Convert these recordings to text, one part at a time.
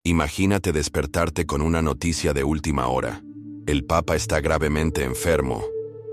Imagínate despertarte con una noticia de última hora. El Papa está gravemente enfermo.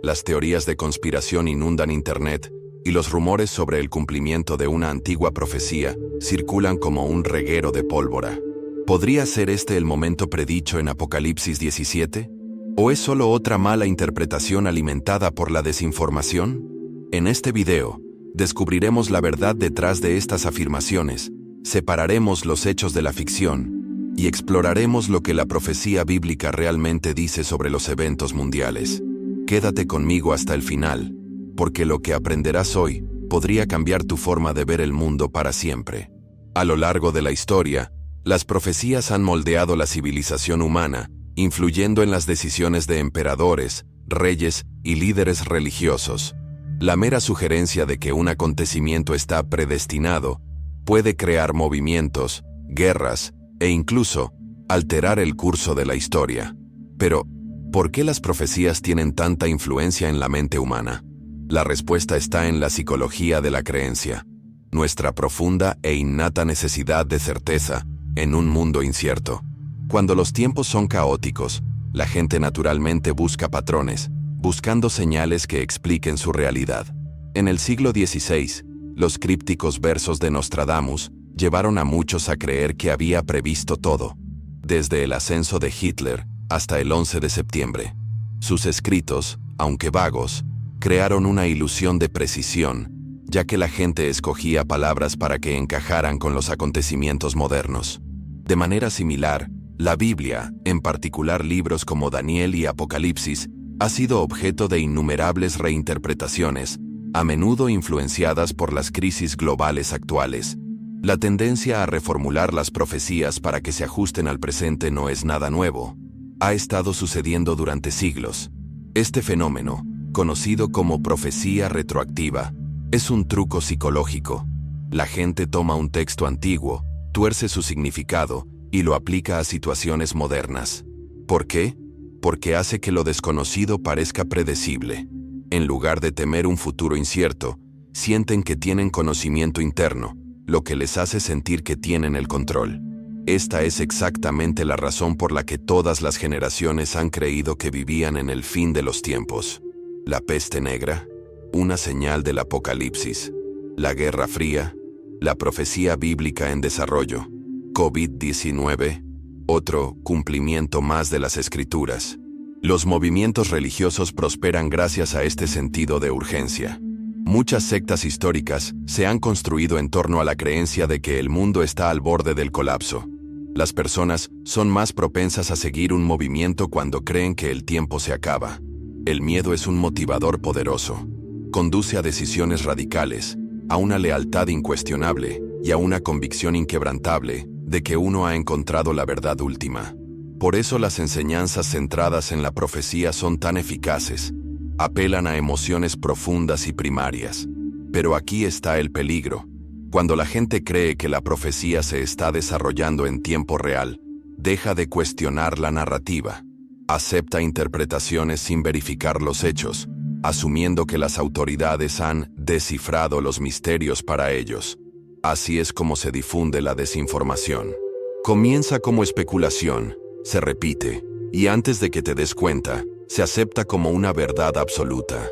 Las teorías de conspiración inundan Internet y los rumores sobre el cumplimiento de una antigua profecía circulan como un reguero de pólvora. ¿Podría ser este el momento predicho en Apocalipsis 17? ¿O es solo otra mala interpretación alimentada por la desinformación? En este video, descubriremos la verdad detrás de estas afirmaciones, separaremos los hechos de la ficción y exploraremos lo que la profecía bíblica realmente dice sobre los eventos mundiales. Quédate conmigo hasta el final, porque lo que aprenderás hoy podría cambiar tu forma de ver el mundo para siempre. A lo largo de la historia, las profecías han moldeado la civilización humana, influyendo en las decisiones de emperadores, reyes y líderes religiosos. La mera sugerencia de que un acontecimiento está predestinado puede crear movimientos, guerras e incluso alterar el curso de la historia. Pero, ¿por qué las profecías tienen tanta influencia en la mente humana? La respuesta está en la psicología de la creencia, nuestra profunda e innata necesidad de certeza en un mundo incierto. Cuando los tiempos son caóticos, la gente naturalmente busca patrones, buscando señales que expliquen su realidad. En el siglo XVI, los crípticos versos de Nostradamus llevaron a muchos a creer que había previsto todo, desde el ascenso de Hitler hasta el 11 de septiembre. Sus escritos, aunque vagos, crearon una ilusión de precisión, ya que la gente escogía palabras para que encajaran con los acontecimientos modernos. De manera similar, la Biblia, en particular libros como Daniel y Apocalipsis, ha sido objeto de innumerables reinterpretaciones, a menudo influenciadas por las crisis globales actuales. La tendencia a reformular las profecías para que se ajusten al presente no es nada nuevo. Ha estado sucediendo durante siglos. Este fenómeno, conocido como profecía retroactiva, es un truco psicológico. La gente toma un texto antiguo, tuerce su significado y lo aplica a situaciones modernas. ¿Por qué? Porque hace que lo desconocido parezca predecible. En lugar de temer un futuro incierto, sienten que tienen conocimiento interno, lo que les hace sentir que tienen el control. Esta es exactamente la razón por la que todas las generaciones han creído que vivían en el fin de los tiempos. La peste negra, una señal del Apocalipsis. La Guerra Fría, la profecía bíblica en desarrollo. COVID-19, otro cumplimiento más de las Escrituras. Los movimientos religiosos prosperan gracias a este sentido de urgencia. Muchas sectas históricas se han construido en torno a la creencia de que el mundo está al borde del colapso. Las personas son más propensas a seguir un movimiento cuando creen que el tiempo se acaba. El miedo es un motivador poderoso. Conduce a decisiones radicales, a una lealtad incuestionable y a una convicción inquebrantable de que uno ha encontrado la verdad última. Por eso las enseñanzas centradas en la profecía son tan eficaces. Apelan a emociones profundas y primarias. Pero aquí está el peligro. Cuando la gente cree que la profecía se está desarrollando en tiempo real, deja de cuestionar la narrativa. Acepta interpretaciones sin verificar los hechos, asumiendo que las autoridades han descifrado los misterios para ellos. Así es como se difunde la desinformación. Comienza como especulación, se repite, y antes de que te des cuenta, se acepta como una verdad absoluta.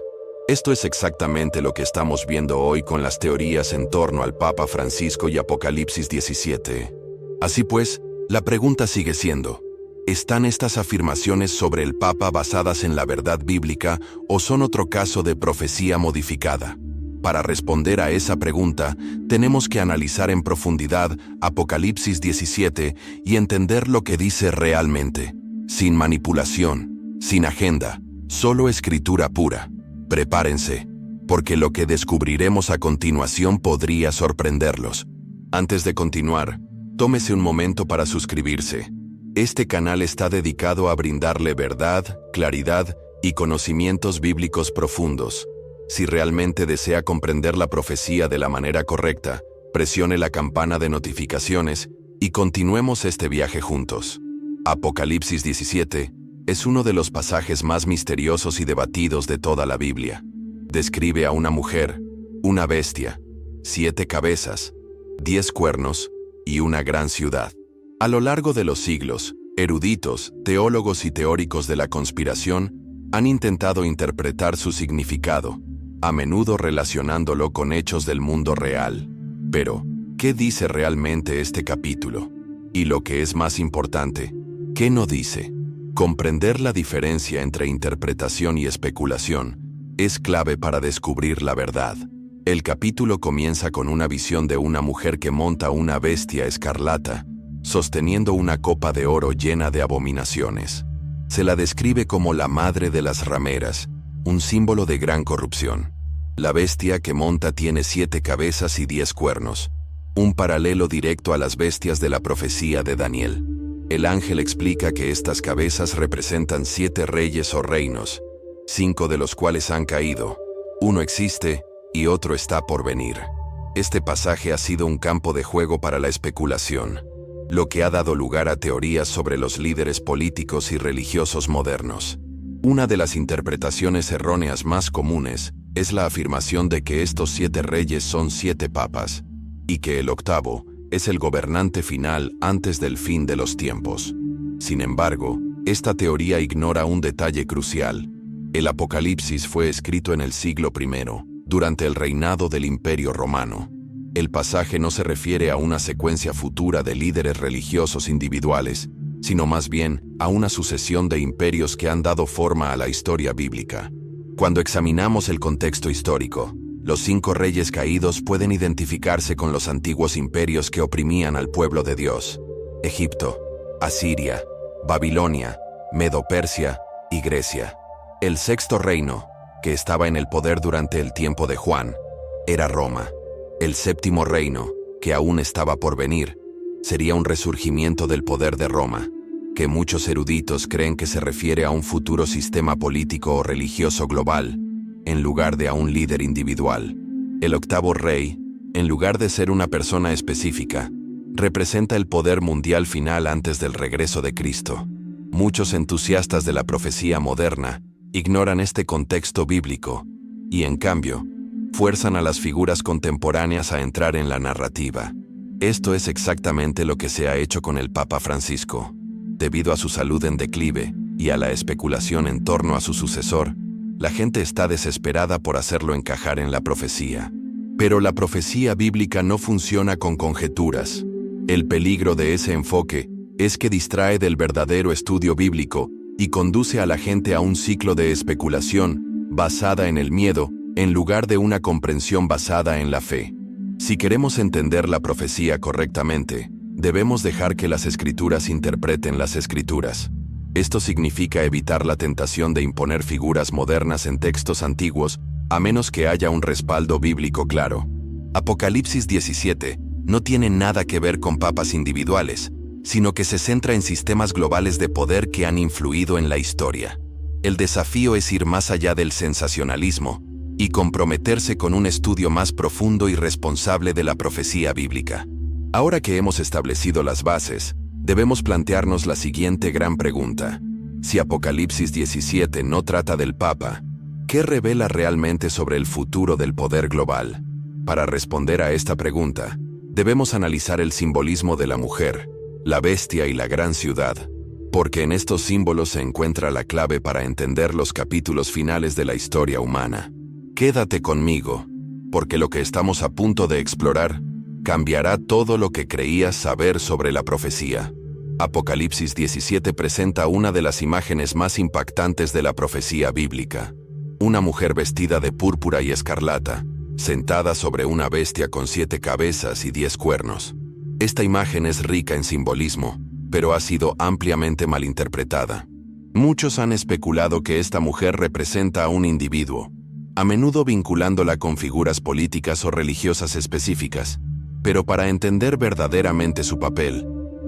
Esto es exactamente lo que estamos viendo hoy con las teorías en torno al Papa Francisco y Apocalipsis 17. Así pues, la pregunta sigue siendo, ¿están estas afirmaciones sobre el Papa basadas en la verdad bíblica o son otro caso de profecía modificada? Para responder a esa pregunta, tenemos que analizar en profundidad Apocalipsis 17 y entender lo que dice realmente, sin manipulación, sin agenda, solo escritura pura. Prepárense, porque lo que descubriremos a continuación podría sorprenderlos. Antes de continuar, tómese un momento para suscribirse. Este canal está dedicado a brindarle verdad, claridad y conocimientos bíblicos profundos. Si realmente desea comprender la profecía de la manera correcta, presione la campana de notificaciones y continuemos este viaje juntos. Apocalipsis 17 es uno de los pasajes más misteriosos y debatidos de toda la Biblia. Describe a una mujer, una bestia, 7 cabezas, 10 cuernos y una gran ciudad. A lo largo de los siglos, eruditos, teólogos y teóricos de la conspiración han intentado interpretar su significado, a menudo relacionándolo con hechos del mundo real. Pero, ¿qué dice realmente este capítulo? Y lo que es más importante, ¿qué no dice? Comprender la diferencia entre interpretación y especulación es clave para descubrir la verdad. El capítulo comienza con una visión de una mujer que monta una bestia escarlata, sosteniendo una copa de oro llena de abominaciones. Se la describe como la madre de las rameras, un símbolo de gran corrupción. La bestia que monta tiene 7 cabezas y 10 cuernos, un paralelo directo a las bestias de la profecía de Daniel. El ángel explica que estas cabezas representan 7 reyes o reinos, 5 de los cuales han caído, uno existe y otro está por venir. Este pasaje ha sido un campo de juego para la especulación, lo que ha dado lugar a teorías sobre los líderes políticos y religiosos modernos. Una de las interpretaciones erróneas más comunes es la afirmación de que estos 7 reyes son 7 papas, y que el octavo es el gobernante final antes del fin de los tiempos. Sin embargo, esta teoría ignora un detalle crucial. El Apocalipsis fue escrito en el siglo I, durante el reinado del Imperio Romano. El pasaje no se refiere a una secuencia futura de líderes religiosos individuales, sino más bien a una sucesión de imperios que han dado forma a la historia bíblica. Cuando examinamos el contexto histórico, los 5 reyes caídos pueden identificarse con los antiguos imperios que oprimían al pueblo de Dios: Egipto, Asiria, Babilonia, Medo-Persia y Grecia. El 6º reino, que estaba en el poder durante el tiempo de Juan, era Roma. El 7º reino, que aún estaba por venir, sería un resurgimiento del poder de Roma, que muchos eruditos creen que se refiere a un futuro sistema político o religioso global, en lugar de a un líder individual. El 8º rey, en lugar de ser una persona específica, representa el poder mundial final antes del regreso de Cristo. Muchos entusiastas de la profecía moderna ignoran este contexto bíblico y, en cambio, fuerzan a las figuras contemporáneas a entrar en la narrativa. Esto es exactamente lo que se ha hecho con el Papa Francisco. Debido a su salud en declive y a la especulación en torno a su sucesor, la gente está desesperada por hacerlo encajar en la profecía. Pero la profecía bíblica no funciona con conjeturas. El peligro de ese enfoque es que distrae del verdadero estudio bíblico y conduce a la gente a un ciclo de especulación basada en el miedo, en lugar de una comprensión basada en la fe. Si queremos entender la profecía correctamente, debemos dejar que las Escrituras interpreten las Escrituras. Esto significa evitar la tentación de imponer figuras modernas en textos antiguos, a menos que haya un respaldo bíblico claro. Apocalipsis 17 no tiene nada que ver con papas individuales, sino que se centra en sistemas globales de poder que han influido en la historia. El desafío es ir más allá del sensacionalismo y comprometerse con un estudio más profundo y responsable de la profecía bíblica. Ahora que hemos establecido las bases, debemos plantearnos la siguiente gran pregunta. Si Apocalipsis 17 no trata del Papa, ¿qué revela realmente sobre el futuro del poder global? Para responder a esta pregunta, debemos analizar el simbolismo de la mujer, la bestia y la gran ciudad, porque en estos símbolos se encuentra la clave para entender los capítulos finales de la historia humana. Quédate conmigo, porque lo que estamos a punto de explorar cambiará todo lo que creías saber sobre la profecía. Apocalipsis 17 presenta una de las imágenes más impactantes de la profecía bíblica. Una mujer vestida de púrpura y escarlata, sentada sobre una bestia con 7 cabezas y 10 cuernos. Esta imagen es rica en simbolismo, pero ha sido ampliamente malinterpretada. Muchos han especulado que esta mujer representa a un individuo, a menudo vinculándola con figuras políticas o religiosas específicas. Pero para entender verdaderamente su papel,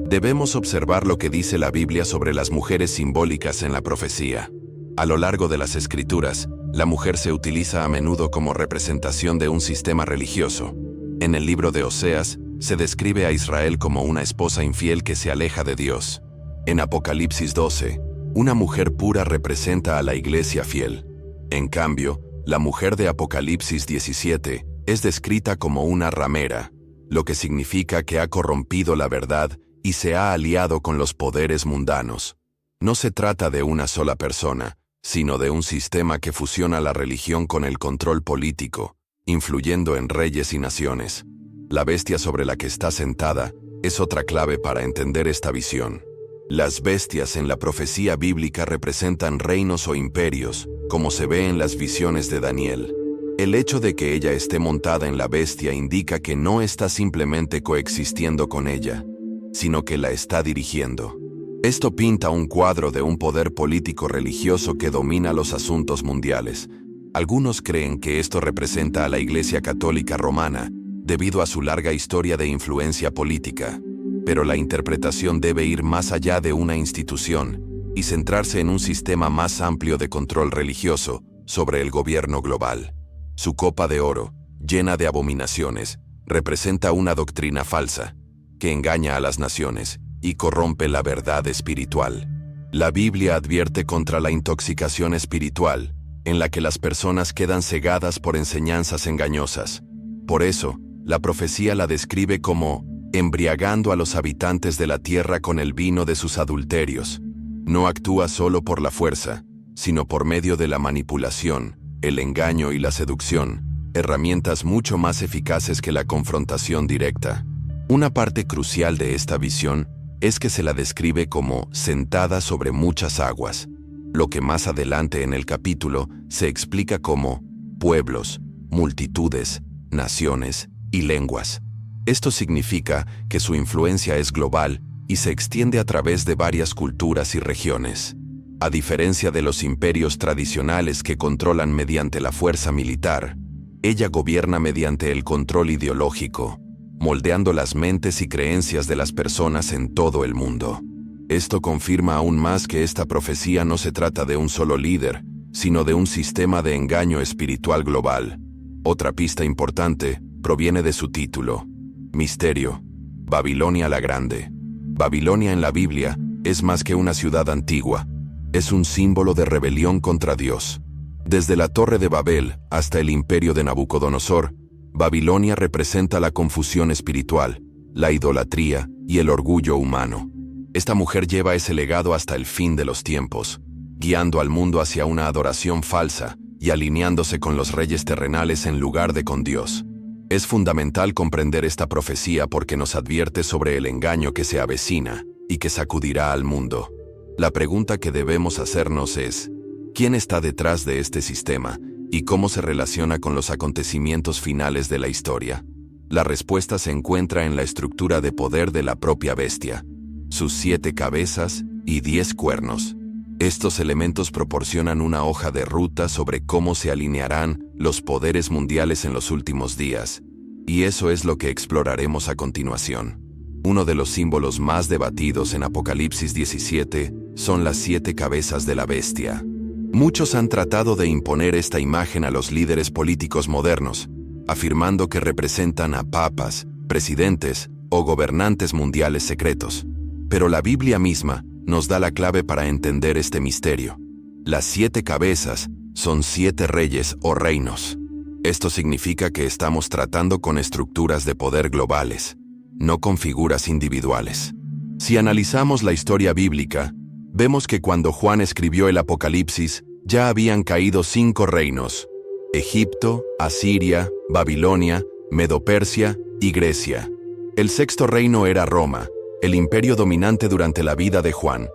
debemos observar lo que dice la Biblia sobre las mujeres simbólicas en la profecía. A lo largo de las Escrituras, la mujer se utiliza a menudo como representación de un sistema religioso. En el libro de Oseas, se describe a Israel como una esposa infiel que se aleja de Dios. En Apocalipsis 12, una mujer pura representa a la iglesia fiel. En cambio, la mujer de Apocalipsis 17 es descrita como una ramera, lo que significa que ha corrompido la verdad y se ha aliado con los poderes mundanos. No se trata de una sola persona, sino de un sistema que fusiona la religión con el control político, influyendo en reyes y naciones. La bestia sobre la que está sentada es otra clave para entender esta visión. Las bestias en la profecía bíblica representan reinos o imperios, como se ve en las visiones de Daniel. El hecho de que ella esté montada en la bestia indica que no está simplemente coexistiendo con ella, sino que la está dirigiendo. Esto pinta un cuadro de un poder político religioso que domina los asuntos mundiales. Algunos creen que esto representa a la Iglesia Católica Romana, debido a su larga historia de influencia política. Pero la interpretación debe ir más allá de una institución y centrarse en un sistema más amplio de control religioso sobre el gobierno global. Su copa de oro, llena de abominaciones, representa una doctrina falsa, que engaña a las naciones y corrompe la verdad espiritual. La Biblia advierte contra la intoxicación espiritual, en la que las personas quedan cegadas por enseñanzas engañosas. Por eso, la profecía la describe como embriagando a los habitantes de la tierra con el vino de sus adulterios. No actúa solo por la fuerza, sino por medio de la manipulación, el engaño y la seducción, herramientas mucho más eficaces que la confrontación directa. Una parte crucial de esta visión es que se la describe como sentada sobre muchas aguas, lo que más adelante en el capítulo se explica como pueblos, multitudes, naciones y lenguas. Esto significa que su influencia es global y se extiende a través de varias culturas y regiones. A diferencia de los imperios tradicionales que controlan mediante la fuerza militar, ella gobierna mediante el control ideológico, moldeando las mentes y creencias de las personas en todo el mundo. Esto confirma aún más que esta profecía no se trata de un solo líder, sino de un sistema de engaño espiritual global. Otra pista importante proviene de su título: Misterio, Babilonia la Grande. Babilonia en la Biblia es más que una ciudad antigua, es un símbolo de rebelión contra Dios. Desde la Torre de Babel hasta el imperio de Nabucodonosor, Babilonia representa la confusión espiritual, la idolatría y el orgullo humano. Esta mujer lleva ese legado hasta el fin de los tiempos, guiando al mundo hacia una adoración falsa y alineándose con los reyes terrenales en lugar de con Dios. Es fundamental comprender esta profecía porque nos advierte sobre el engaño que se avecina y que sacudirá al mundo. La pregunta que debemos hacernos es: ¿quién está detrás de este sistema y cómo se relaciona con los acontecimientos finales de la historia? La respuesta se encuentra en la estructura de poder de la propia bestia, sus 7 cabezas y 10 cuernos. Estos elementos proporcionan una hoja de ruta sobre cómo se alinearán los poderes mundiales en los últimos días, y eso es lo que exploraremos a continuación. Uno de los símbolos más debatidos en Apocalipsis 17 son las 7 cabezas de la bestia. Muchos han tratado de imponer esta imagen a los líderes políticos modernos, afirmando que representan a papas, presidentes o gobernantes mundiales secretos. Pero la Biblia misma nos da la clave para entender este misterio. Las 7 cabezas son 7 reyes o reinos. Esto significa que estamos tratando con estructuras de poder globales, no con figuras individuales. Si analizamos la historia bíblica, vemos que cuando Juan escribió el Apocalipsis, ya habían caído 5 reinos: Egipto, Asiria, Babilonia, Medo-Persia y Grecia. El 6º reino era Roma, el imperio dominante durante la vida de Juan.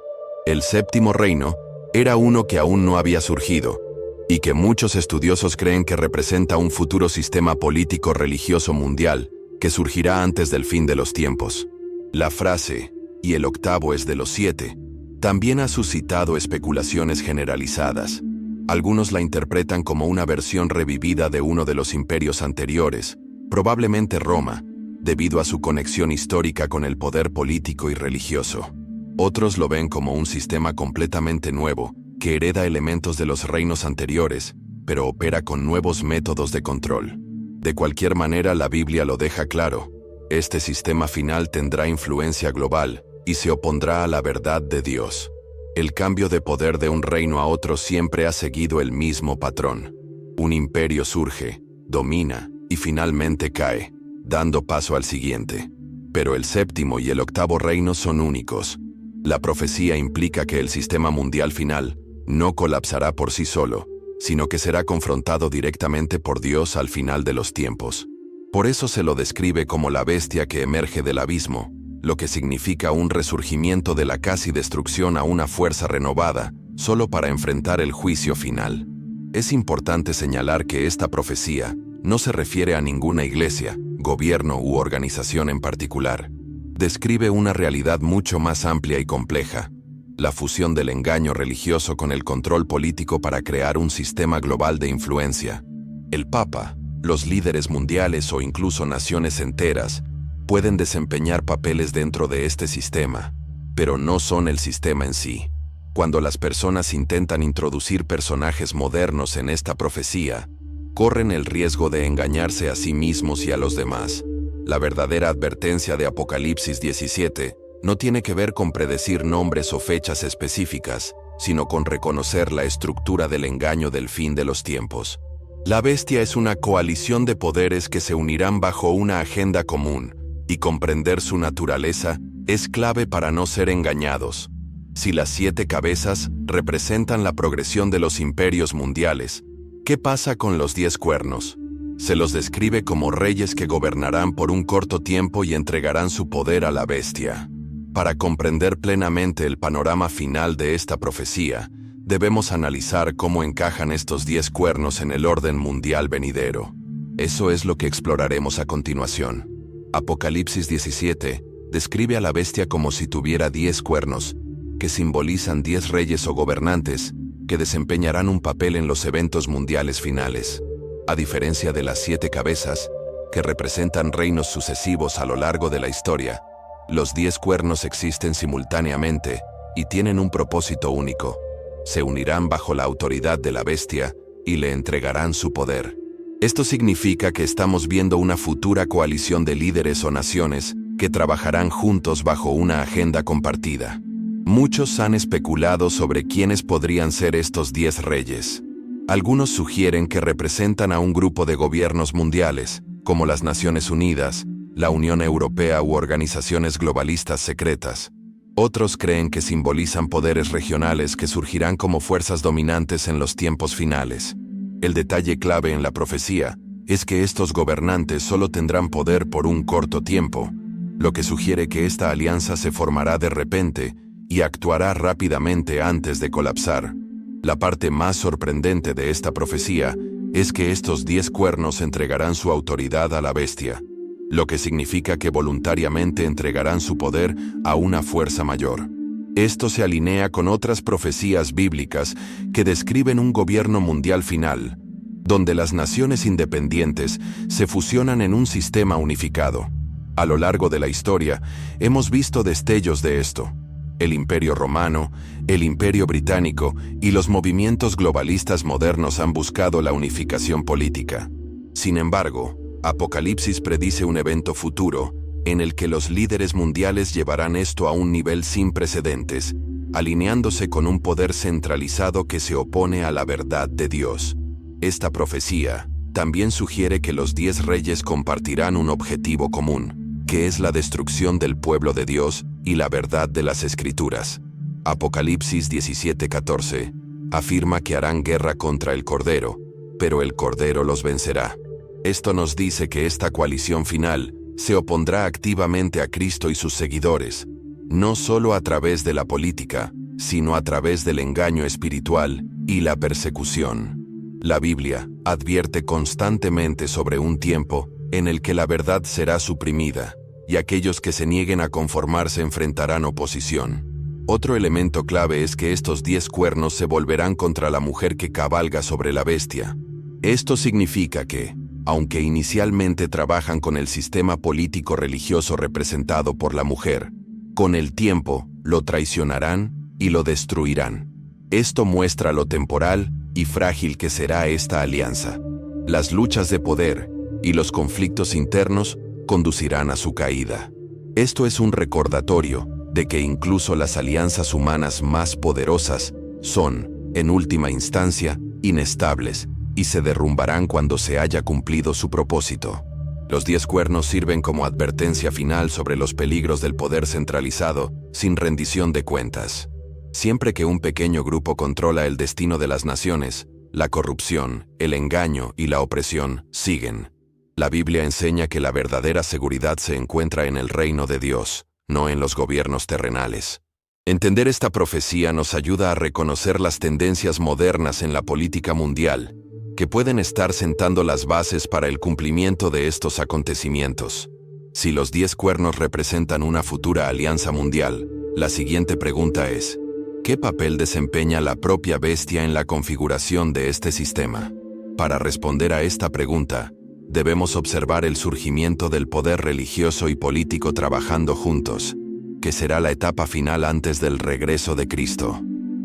El 7º reino era uno que aún no había surgido, y que muchos estudiosos creen que representa un futuro sistema político religioso mundial que surgirá antes del fin de los tiempos. La frase "y el 8º es de los 7" también ha suscitado especulaciones generalizadas. Algunos la interpretan como una versión revivida de uno de los imperios anteriores, probablemente Roma, debido a su conexión histórica con el poder político y religioso. Otros lo ven como un sistema completamente nuevo, que hereda elementos de los reinos anteriores, pero opera con nuevos métodos de control. De cualquier manera, la Biblia lo deja claro: este sistema final tendrá influencia global y se opondrá a la verdad de Dios. El cambio de poder de un reino a otro siempre ha seguido el mismo patrón. Un imperio surge, domina y finalmente cae, dando paso al siguiente. pero el séptimo y el octavo reino son únicos. La profecía implica que el sistema mundial final no colapsará por sí solo, sino que será confrontado directamente por Dios al final de los tiempos. Por eso se lo describe como la bestia que emerge del abismo, lo que significa un resurgimiento de la casi destrucción a una fuerza renovada, solo para enfrentar el juicio final. Es importante señalar que esta profecía no se refiere a ninguna iglesia, gobierno u organización en particular. Describe una realidad mucho más amplia y compleja: la fusión del engaño religioso con el control político para crear un sistema global de influencia. El Papa, los líderes mundiales o incluso naciones enteras pueden desempeñar papeles dentro de este sistema, pero no son el sistema en sí. Cuando las personas intentan introducir personajes modernos en esta profecía, corren el riesgo de engañarse a sí mismos y a los demás. La verdadera advertencia de Apocalipsis 17 no tiene que ver con predecir nombres o fechas específicas, sino con reconocer la estructura del engaño del fin de los tiempos. La bestia es una coalición de poderes que se unirán bajo una agenda común, y comprender su naturaleza es clave para no ser engañados. Si las 7 cabezas representan la progresión de los imperios mundiales, ¿qué pasa con los 10 cuernos? Se los describe como reyes que gobernarán por un corto tiempo y entregarán su poder a la bestia. Para comprender plenamente el panorama final de esta profecía, debemos analizar cómo encajan estos 10 cuernos en el orden mundial venidero. Eso es lo que exploraremos a continuación. Apocalipsis 17 describe a la bestia como si tuviera 10 cuernos, que simbolizan 10 reyes o gobernantes que desempeñarán un papel en los eventos mundiales finales. A diferencia de las 7 cabezas, que representan reinos sucesivos a lo largo de la historia, los 10 cuernos existen simultáneamente y tienen un propósito único. Se unirán bajo la autoridad de la bestia y le entregarán su poder. Esto significa que estamos viendo una futura coalición de líderes o naciones que trabajarán juntos bajo una agenda compartida. Muchos han especulado sobre quiénes podrían ser estos 10 reyes. Algunos sugieren que representan a un grupo de gobiernos mundiales, como las Naciones Unidas, la Unión Europea u organizaciones globalistas secretas. Otros creen que simbolizan poderes regionales que surgirán como fuerzas dominantes en los tiempos finales. El detalle clave en la profecía es que estos gobernantes solo tendrán poder por un corto tiempo, lo que sugiere que esta alianza se formará de repente y actuará rápidamente antes de colapsar. La parte más sorprendente de esta profecía es que estos 10 cuernos entregarán su autoridad a la bestia, lo que significa que voluntariamente entregarán su poder a una fuerza mayor. Esto se alinea con otras profecías bíblicas que describen un gobierno mundial final, donde las naciones independientes se fusionan en un sistema unificado. A lo largo de la historia, hemos visto destellos de esto. El Imperio Romano, el Imperio Británico y los movimientos globalistas modernos han buscado la unificación política. Sin embargo, Apocalipsis predice un evento futuro en el que los líderes mundiales llevarán esto a un nivel sin precedentes, alineándose con un poder centralizado que se opone a la verdad de Dios. Esta profecía también sugiere que los 10 reyes compartirán un objetivo común, que es la destrucción del pueblo de Dios y la verdad de las Escrituras. Apocalipsis 17:14 afirma que harán guerra contra el Cordero, pero el Cordero los vencerá. Esto nos dice que esta coalición final se opondrá activamente a Cristo y sus seguidores, no solo a través de la política, sino a través del engaño espiritual y la persecución. La Biblia advierte constantemente sobre un tiempo en el que la verdad será suprimida, y aquellos que se nieguen a conformarse enfrentarán oposición. Otro elemento clave es que estos 10 cuernos se volverán contra la mujer que cabalga sobre la bestia. Esto significa que, aunque inicialmente trabajan con el sistema político-religioso representado por la mujer, con el tiempo lo traicionarán y lo destruirán. Esto muestra lo temporal y frágil que será esta alianza. Las luchas de poder y los conflictos internos conducirán a su caída. Esto es un recordatorio de que incluso las alianzas humanas más poderosas son, en última instancia, inestables y se derrumbarán cuando se haya cumplido su propósito. Los 10 cuernos sirven como advertencia final sobre los peligros del poder centralizado, sin rendición de cuentas. Siempre que un pequeño grupo controla el destino de las naciones, la corrupción, el engaño y la opresión siguen. La Biblia enseña que la verdadera seguridad se encuentra en el reino de Dios, no en los gobiernos terrenales. Entender esta profecía nos ayuda a reconocer las tendencias modernas en la política mundial, que pueden estar sentando las bases para el cumplimiento de estos acontecimientos. Si los 10 cuernos representan una futura alianza mundial, la siguiente pregunta es: ¿qué papel desempeña la propia bestia en la configuración de este sistema? Para responder a esta pregunta, debemos observar el surgimiento del poder religioso y político trabajando juntos, que será la etapa final antes del regreso de Cristo.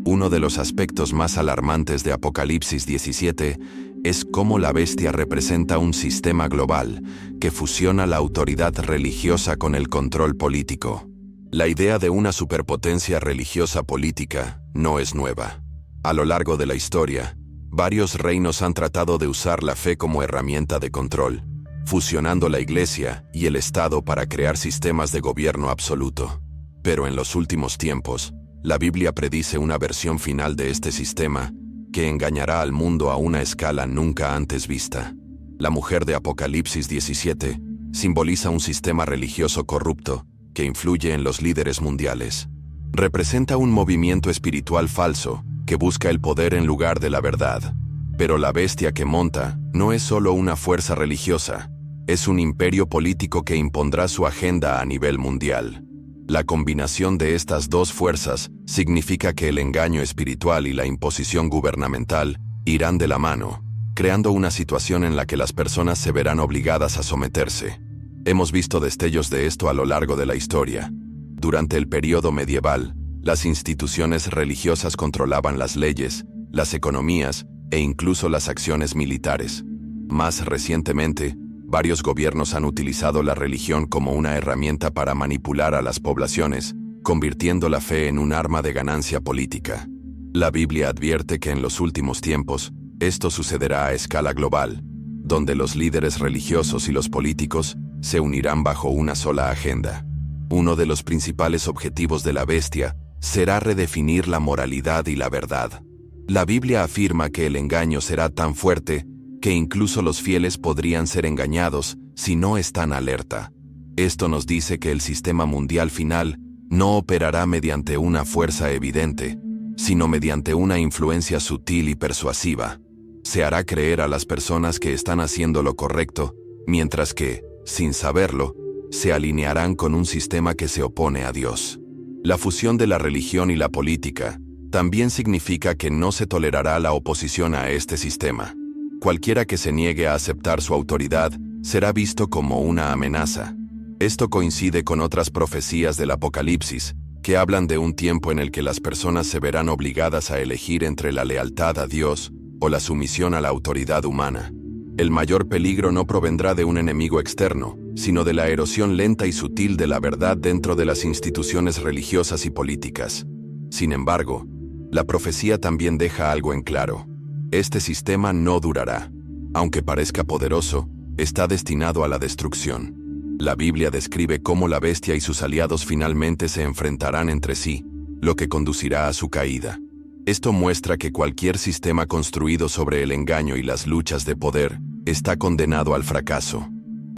Uno de los aspectos más alarmantes de Apocalipsis 17 es cómo la bestia representa un sistema global que fusiona la autoridad religiosa con el control político. La idea de una superpotencia religiosa política no es nueva. A lo largo de la historia, varios reinos han tratado de usar la fe como herramienta de control, fusionando la Iglesia y el Estado para crear sistemas de gobierno absoluto. Pero en los últimos tiempos, la Biblia predice una versión final de este sistema que engañará al mundo a una escala nunca antes vista. La mujer de Apocalipsis 17 simboliza un sistema religioso corrupto que influye en los líderes mundiales. Representa un movimiento espiritual falso que busca el poder en lugar de la verdad. Pero la bestia que monta no es solo una fuerza religiosa, es un imperio político que impondrá su agenda a nivel mundial. La combinación de estas dos fuerzas significa que el engaño espiritual y la imposición gubernamental irán de la mano, creando una situación en la que las personas se verán obligadas a someterse. Hemos visto destellos de esto a lo largo de la historia. Durante el período medieval, las instituciones religiosas controlaban las leyes, las economías e incluso las acciones militares. Más recientemente, varios gobiernos han utilizado la religión como una herramienta para manipular a las poblaciones, convirtiendo la fe en un arma de ganancia política. La Biblia advierte que en los últimos tiempos, esto sucederá a escala global, donde los líderes religiosos y los políticos se unirán bajo una sola agenda. Uno de los principales objetivos de la bestia será redefinir la moralidad y la verdad. La Biblia afirma que el engaño será tan fuerte que incluso los fieles podrían ser engañados si no están alerta. Esto nos dice que el sistema mundial final no operará mediante una fuerza evidente, sino mediante una influencia sutil y persuasiva. Se hará creer a las personas que están haciendo lo correcto, mientras que, sin saberlo, se alinearán con un sistema que se opone a Dios. La fusión de la religión y la política también significa que no se tolerará la oposición a este sistema. Cualquiera que se niegue a aceptar su autoridad será visto como una amenaza. Esto coincide con otras profecías del Apocalipsis, que hablan de un tiempo en el que las personas se verán obligadas a elegir entre la lealtad a Dios o la sumisión a la autoridad humana. El mayor peligro no provendrá de un enemigo externo, sino de la erosión lenta y sutil de la verdad dentro de las instituciones religiosas y políticas. Sin embargo, la profecía también deja algo en claro. Este sistema no durará. Aunque parezca poderoso, está destinado a la destrucción. La Biblia describe cómo la bestia y sus aliados finalmente se enfrentarán entre sí, lo que conducirá a su caída. Esto muestra que cualquier sistema construido sobre el engaño y las luchas de poder está condenado al fracaso.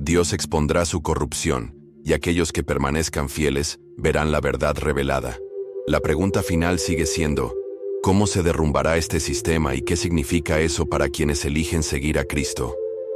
Dios expondrá su corrupción, y aquellos que permanezcan fieles verán la verdad revelada. La pregunta final sigue siendo: ¿cómo se derrumbará este sistema y qué significa eso para quienes eligen seguir a Cristo?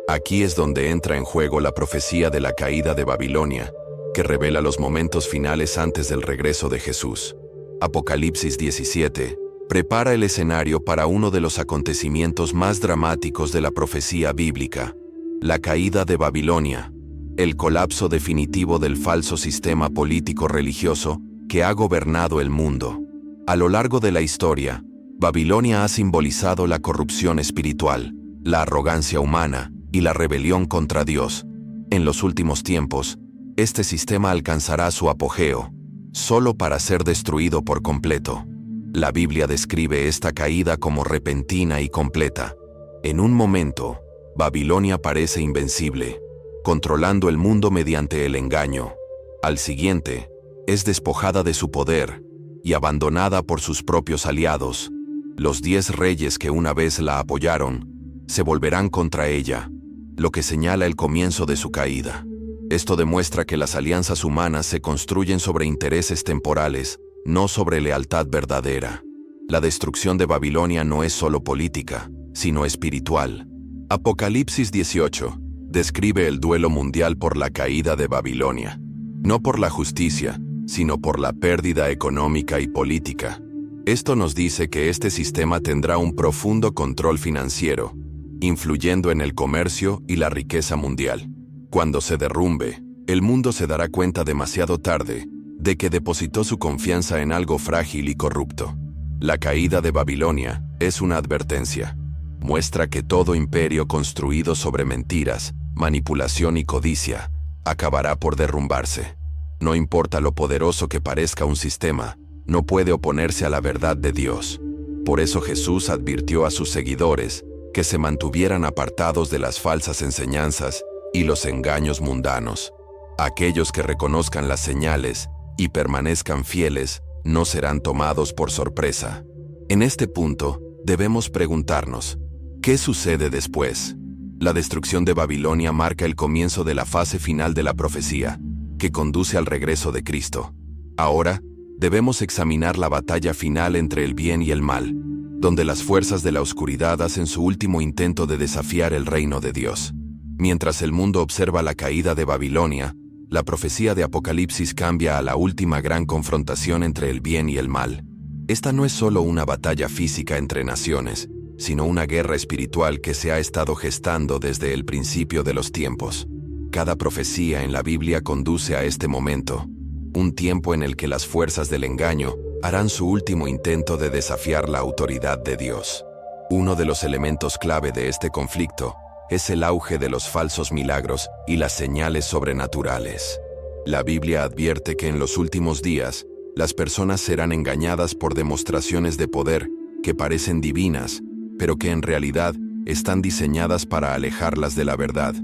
Aquí es donde entra en juego la profecía de la caída de Babilonia, que revela los momentos finales antes del regreso de Jesús. Apocalipsis 17 prepara el escenario para uno de los acontecimientos más dramáticos de la profecía bíblica: la caída de Babilonia, el colapso definitivo del falso sistema político-religioso que ha gobernado el mundo. A lo largo de la historia, Babilonia ha simbolizado la corrupción espiritual, la arrogancia humana y la rebelión contra Dios. En los últimos tiempos, este sistema alcanzará su apogeo, solo para ser destruido por completo. La Biblia describe esta caída como repentina y completa. En un momento, Babilonia parece invencible, controlando el mundo mediante el engaño. Al siguiente, es despojada de su poder y abandonada por sus propios aliados. Los 10 reyes que una vez la apoyaron se volverán contra ella, lo que señala el comienzo de su caída. Esto demuestra que las alianzas humanas se construyen sobre intereses temporales, no sobre lealtad verdadera. La destrucción de Babilonia no es solo política, sino espiritual. Apocalipsis 18 describe el duelo mundial por la caída de Babilonia, no por la justicia, sino por la pérdida económica y política. Esto nos dice que este sistema tendrá un profundo control financiero, influyendo en el comercio y la riqueza mundial. Cuando se derrumbe, el mundo se dará cuenta demasiado tarde de que depositó su confianza en algo frágil y corrupto. La caída de Babilonia es una advertencia. Muestra que todo imperio construido sobre mentiras, manipulación y codicia acabará por derrumbarse. No importa lo poderoso que parezca un sistema, no puede oponerse a la verdad de Dios. Por eso Jesús advirtió a sus seguidores que se mantuvieran apartados de las falsas enseñanzas y los engaños mundanos. Aquellos que reconozcan las señales y permanezcan fieles no serán tomados por sorpresa. En este punto, debemos preguntarnos, ¿qué sucede después? La destrucción de Babilonia marca el comienzo de la fase final de la profecía, que conduce al regreso de Cristo. Ahora, debemos examinar la batalla final entre el bien y el mal, donde las fuerzas de la oscuridad hacen su último intento de desafiar el reino de Dios. Mientras el mundo observa la caída de Babilonia, la profecía de Apocalipsis cambia a la última gran confrontación entre el bien y el mal. Esta no es solo una batalla física entre naciones, sino una guerra espiritual que se ha estado gestando desde el principio de los tiempos. Cada profecía en la Biblia conduce a este momento, un tiempo en el que las fuerzas del engaño harán su último intento de desafiar la autoridad de Dios. Uno de los elementos clave de este conflicto es el auge de los falsos milagros y las señales sobrenaturales. La Biblia advierte que en los últimos días, las personas serán engañadas por demostraciones de poder que parecen divinas, pero que en realidad están diseñadas para alejarlas de la verdad.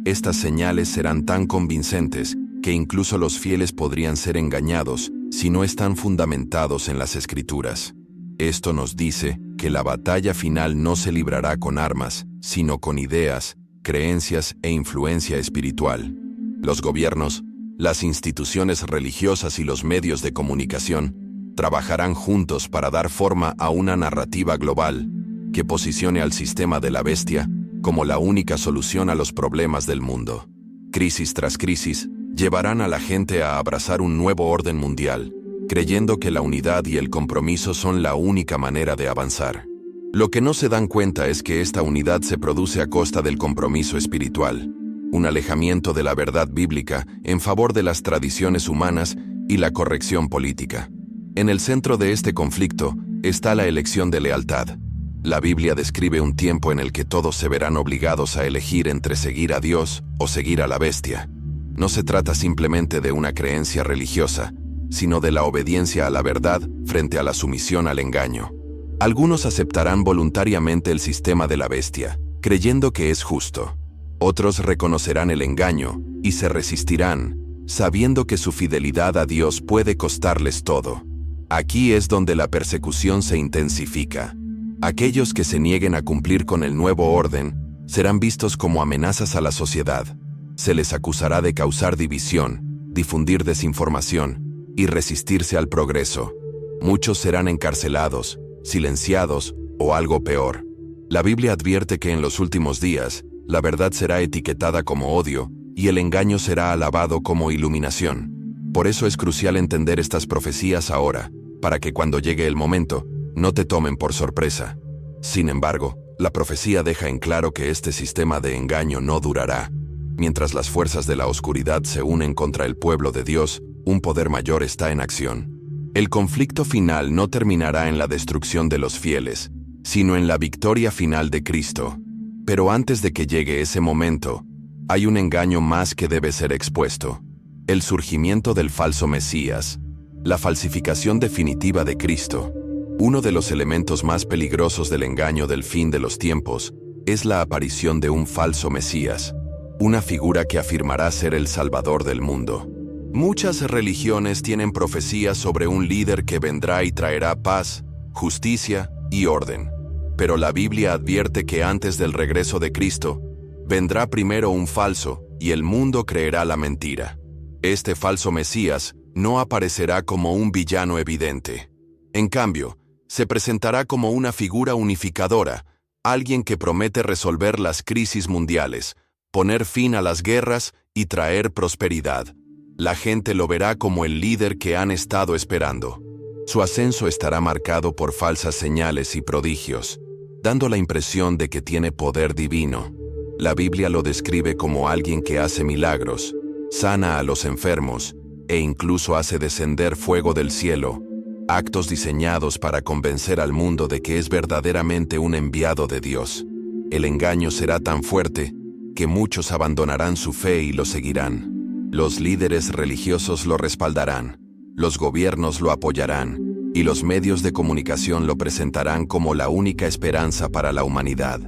Estas señales serán tan convincentes que incluso los fieles podrían ser engañados si no están fundamentados en las Escrituras. Esto nos dice que la batalla final no se librará con armas, sino con ideas, creencias e influencia espiritual. Los gobiernos, las instituciones religiosas y los medios de comunicación trabajarán juntos para dar forma a una narrativa global que posicione al sistema de la bestia como la única solución a los problemas del mundo. Crisis tras crisis llevarán a la gente a abrazar un nuevo orden mundial, creyendo que la unidad y el compromiso son la única manera de avanzar. Lo que no se dan cuenta es que esta unidad se produce a costa del compromiso espiritual, un alejamiento de la verdad bíblica en favor de las tradiciones humanas y la corrección política. En el centro de este conflicto está la elección de lealtad. La Biblia describe un tiempo en el que todos se verán obligados a elegir entre seguir a Dios o seguir a la bestia. No se trata simplemente de una creencia religiosa, sino de la obediencia a la verdad frente a la sumisión al engaño. Algunos aceptarán voluntariamente el sistema de la bestia, creyendo que es justo. Otros reconocerán el engaño y se resistirán, sabiendo que su fidelidad a Dios puede costarles todo. Aquí es donde la persecución se intensifica. Aquellos que se nieguen a cumplir con el nuevo orden serán vistos como amenazas a la sociedad. Se les acusará de causar división, difundir desinformación y resistirse al progreso. Muchos serán encarcelados, silenciados o algo peor. La Biblia advierte que en los últimos días, la verdad será etiquetada como odio y el engaño será alabado como iluminación. Por eso es crucial entender estas profecías ahora, para que cuando llegue el momento, no te tomen por sorpresa. Sin embargo, la profecía deja en claro que este sistema de engaño no durará. Mientras las fuerzas de la oscuridad se unen contra el pueblo de Dios, un poder mayor está en acción. El conflicto final no terminará en la destrucción de los fieles, sino en la victoria final de Cristo. Pero antes de que llegue ese momento, hay un engaño más que debe ser expuesto: el surgimiento del falso Mesías, la falsificación definitiva de Cristo. Uno de los elementos más peligrosos del engaño del fin de los tiempos es la aparición de un falso Mesías. una figura que afirmará ser el Salvador del mundo. Muchas religiones tienen profecías sobre un líder que vendrá y traerá paz, justicia y orden. Pero la Biblia advierte que antes del regreso de Cristo, vendrá primero un falso y el mundo creerá la mentira. Este falso Mesías no aparecerá como un villano evidente. En cambio, se presentará como una figura unificadora, alguien que promete resolver las crisis mundiales, poner fin a las guerras y traer prosperidad. La gente lo verá como el líder que han estado esperando. Su ascenso estará marcado por falsas señales y prodigios, dando la impresión de que tiene poder divino. La Biblia lo describe como alguien que hace milagros, sana a los enfermos e incluso hace descender fuego del cielo, actos diseñados para convencer al mundo de que es verdaderamente un enviado de Dios. El engaño será tan fuerte que muchos abandonarán su fe y lo seguirán. Los líderes religiosos lo respaldarán, los gobiernos lo apoyarán y los medios de comunicación lo presentarán como la única esperanza para la humanidad.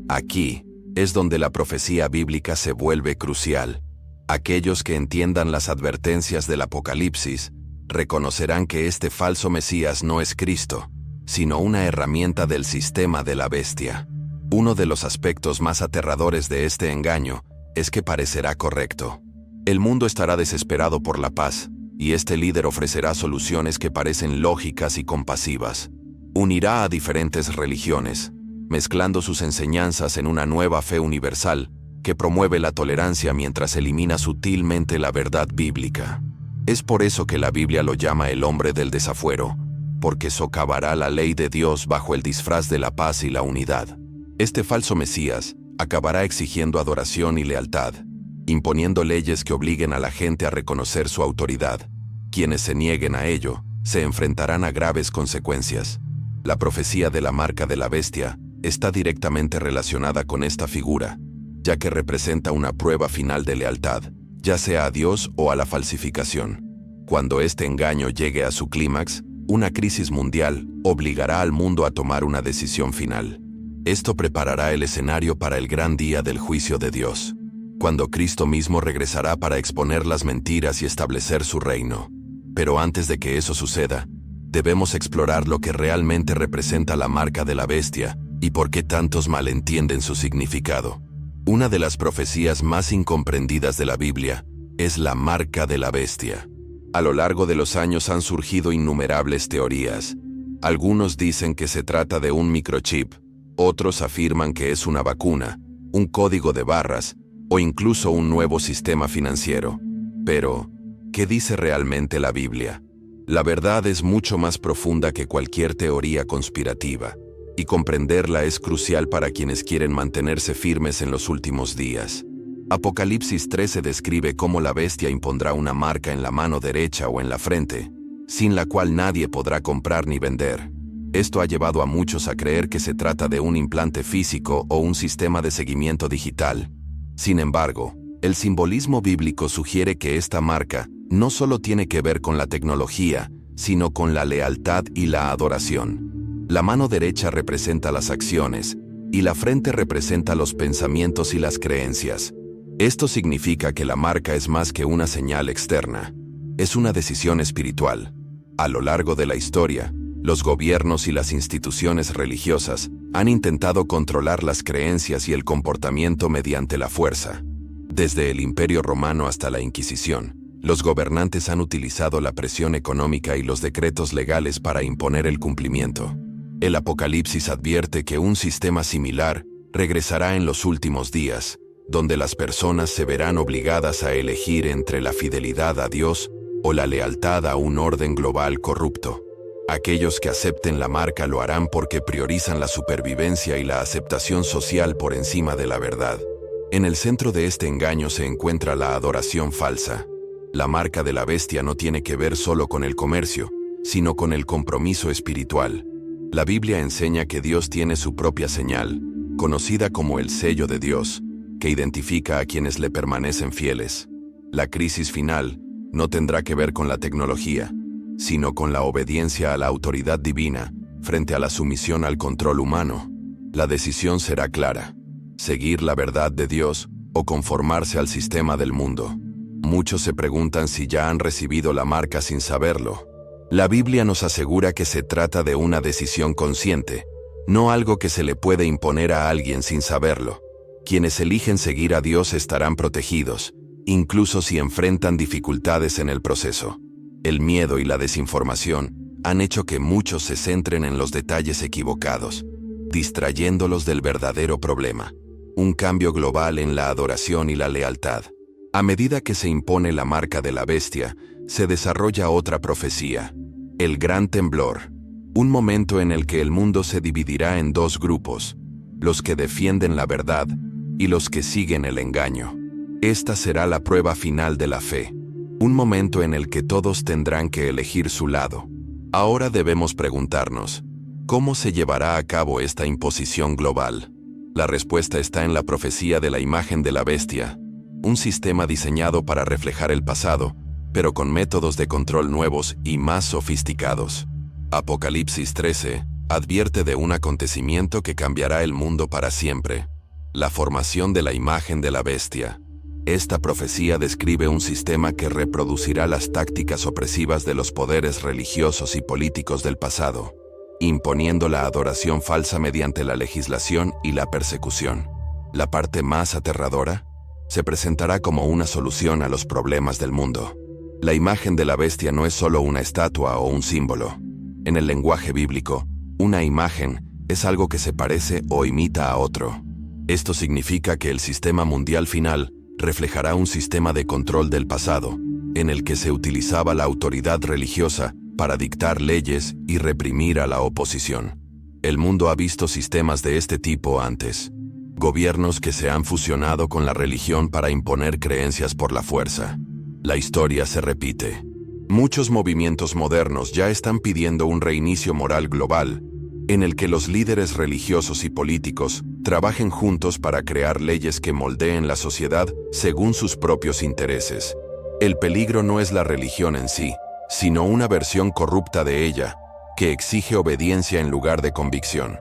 Aquí es donde la profecía bíblica se vuelve crucial. Aquellos que entiendan las advertencias del Apocalipsis reconocerán que este falso Mesías no es Cristo, sino una herramienta del sistema de la bestia. Uno de los aspectos más aterradores de este engaño es que parecerá correcto. El mundo estará desesperado por la paz, y este líder ofrecerá soluciones que parecen lógicas y compasivas. Unirá a diferentes religiones, mezclando sus enseñanzas en una nueva fe universal que promueve la tolerancia mientras elimina sutilmente la verdad bíblica. Es por eso que la Biblia lo llama el hombre del desafuero, porque socavará la ley de Dios bajo el disfraz de la paz y la unidad. Este falso Mesías acabará exigiendo adoración y lealtad, imponiendo leyes que obliguen a la gente a reconocer su autoridad. Quienes se nieguen a ello se enfrentarán a graves consecuencias. La profecía de la marca de la bestia está directamente relacionada con esta figura, ya que representa una prueba final de lealtad, ya sea a Dios o a la falsificación. Cuando este engaño llegue a su clímax, una crisis mundial obligará al mundo a tomar una decisión final. Esto preparará el escenario para el gran día del juicio de Dios, cuando Cristo mismo regresará para exponer las mentiras y establecer su reino. Pero antes de que eso suceda, debemos explorar lo que realmente representa la marca de la bestia y por qué tantos malentienden su significado. Una de las profecías más incomprendidas de la Biblia es la marca de la bestia. A lo largo de los años han surgido innumerables teorías. Algunos dicen que se trata de un microchip, otros afirman que es una vacuna, un código de barras o incluso un nuevo sistema financiero. Pero, ¿qué dice realmente la Biblia? La verdad es mucho más profunda que cualquier teoría conspirativa, y comprenderla es crucial para quienes quieren mantenerse firmes en los últimos días. Apocalipsis 13 describe cómo la bestia impondrá una marca en la mano derecha o en la frente, sin la cual nadie podrá comprar ni vender. Esto ha llevado a muchos a creer que se trata de un implante físico o un sistema de seguimiento digital. Sin embargo, el simbolismo bíblico sugiere que esta marca no solo tiene que ver con la tecnología, sino con la lealtad y la adoración. La mano derecha representa las acciones, y la frente representa los pensamientos y las creencias. Esto significa que la marca es más que una señal externa. Es una decisión espiritual. A lo largo de la historia, los gobiernos y las instituciones religiosas han intentado controlar las creencias y el comportamiento mediante la fuerza. Desde el Imperio Romano hasta la Inquisición, los gobernantes han utilizado la presión económica y los decretos legales para imponer el cumplimiento. El Apocalipsis advierte que un sistema similar regresará en los últimos días, donde las personas se verán obligadas a elegir entre la fidelidad a Dios o la lealtad a un orden global corrupto. Aquellos que acepten la marca lo harán porque priorizan la supervivencia y la aceptación social por encima de la verdad. En el centro de este engaño se encuentra la adoración falsa. La marca de la bestia no tiene que ver solo con el comercio, sino con el compromiso espiritual. La Biblia enseña que Dios tiene su propia señal, conocida como el sello de Dios, que identifica a quienes le permanecen fieles. La crisis final no tendrá que ver con la tecnología, sino con la obediencia a la autoridad divina frente a la sumisión al control humano. La decisión será clara: seguir la verdad de Dios o conformarse al sistema del mundo. Muchos se preguntan si ya han recibido la marca sin saberlo. La Biblia nos asegura que se trata de una decisión consciente, no algo que se le puede imponer a alguien sin saberlo. Quienes eligen seguir a Dios estarán protegidos, incluso si enfrentan dificultades en el proceso. El miedo y la desinformación han hecho que muchos se centren en los detalles equivocados, distrayéndolos del verdadero problema: un cambio global en la adoración y la lealtad. A medida que se impone la marca de la bestia, se desarrolla otra profecía: el gran temblor, un momento en el que el mundo se dividirá en dos grupos, los que defienden la verdad y los que siguen el engaño. Esta será la prueba final de la fe, un momento en el que todos tendrán que elegir su lado. Ahora debemos preguntarnos, ¿cómo se llevará a cabo esta imposición global? La respuesta está en la profecía de la imagen de la bestia, un sistema diseñado para reflejar el pasado, pero con métodos de control nuevos y más sofisticados. Apocalipsis 13 advierte de un acontecimiento que cambiará el mundo para siempre: la formación de la imagen de la bestia. Esta profecía describe un sistema que reproducirá las tácticas opresivas de los poderes religiosos y políticos del pasado, imponiendo la adoración falsa mediante la legislación y la persecución. La parte más aterradora se presentará como una solución a los problemas del mundo. La imagen de la bestia no es solo una estatua o un símbolo. En el lenguaje bíblico, una imagen es algo que se parece o imita a otro. Esto significa que el sistema mundial final reflejará un sistema de control del pasado, en el que se utilizaba la autoridad religiosa para dictar leyes y reprimir a la oposición. El mundo ha visto sistemas de este tipo antes: gobiernos que se han fusionado con la religión para imponer creencias por la fuerza. La historia se repite. Muchos movimientos modernos ya están pidiendo un reinicio moral global, en el que los líderes religiosos y políticos trabajen juntos para crear leyes que moldeen la sociedad según sus propios intereses. El peligro no es la religión en sí, sino una versión corrupta de ella, que exige obediencia en lugar de convicción.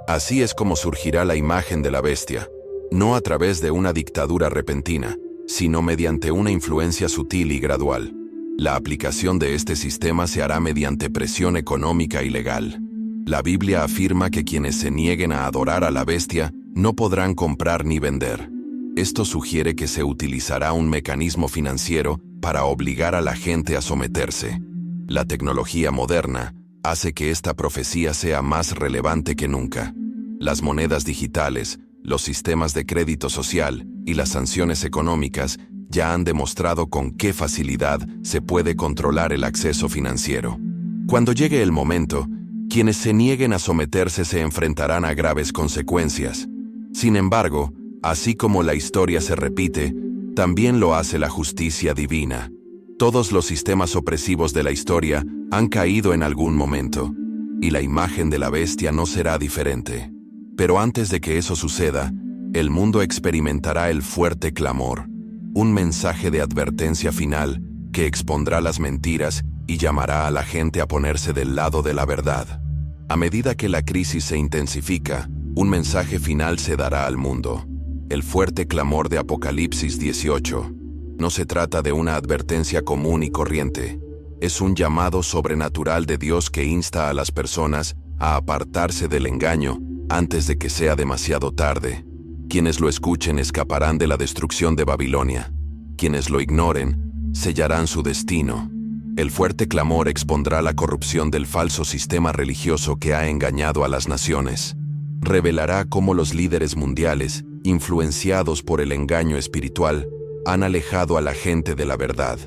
Así es como surgirá la imagen de la bestia, no a través de una dictadura repentina, sino mediante una influencia sutil y gradual. La aplicación de este sistema se hará mediante presión económica y legal. La Biblia afirma que quienes se nieguen a adorar a la bestia no podrán comprar ni vender. Esto sugiere que se utilizará un mecanismo financiero para obligar a la gente a someterse. La tecnología moderna hace que esta profecía sea más relevante que nunca. Las monedas digitales, los sistemas de crédito social y las sanciones económicas ya han demostrado con qué facilidad se puede controlar el acceso financiero. Cuando llegue el momento, quienes se nieguen a someterse se enfrentarán a graves consecuencias. Sin embargo, así como la historia se repite, también lo hace la justicia divina. Todos los sistemas opresivos de la historia han caído en algún momento, y la imagen de la bestia no será diferente. Pero antes de que eso suceda, el mundo experimentará el fuerte clamor, un mensaje de advertencia final que expondrá las mentiras y llamará a la gente a ponerse del lado de la verdad. A medida que la crisis se intensifica, un mensaje final se dará al mundo: el fuerte clamor de Apocalipsis 18. No se trata de una advertencia común y corriente. Es un llamado sobrenatural de Dios que insta a las personas a apartarse del engaño antes de que sea demasiado tarde. Quienes lo escuchen escaparán de la destrucción de Babilonia. Quienes lo ignoren sellarán su destino. El fuerte clamor expondrá la corrupción del falso sistema religioso que ha engañado a las naciones. Revelará cómo los líderes mundiales, influenciados por el engaño espiritual, han alejado a la gente de la verdad.